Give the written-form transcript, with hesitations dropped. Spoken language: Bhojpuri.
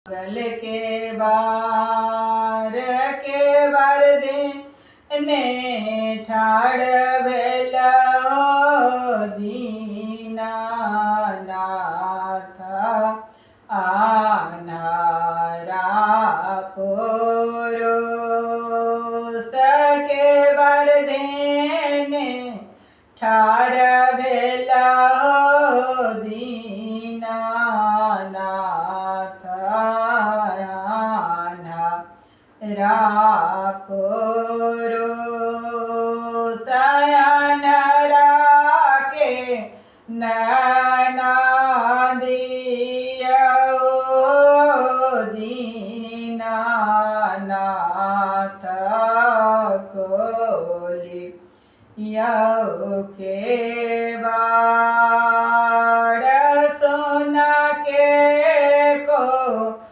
गल के बार देने ठाड़ भेला दीनानाथ आनारा पुरुष के बार देने ठाड़ भेला दीनानाथ पुरुष अनहरा के नैना दियो दीनानाथ खोली यौ के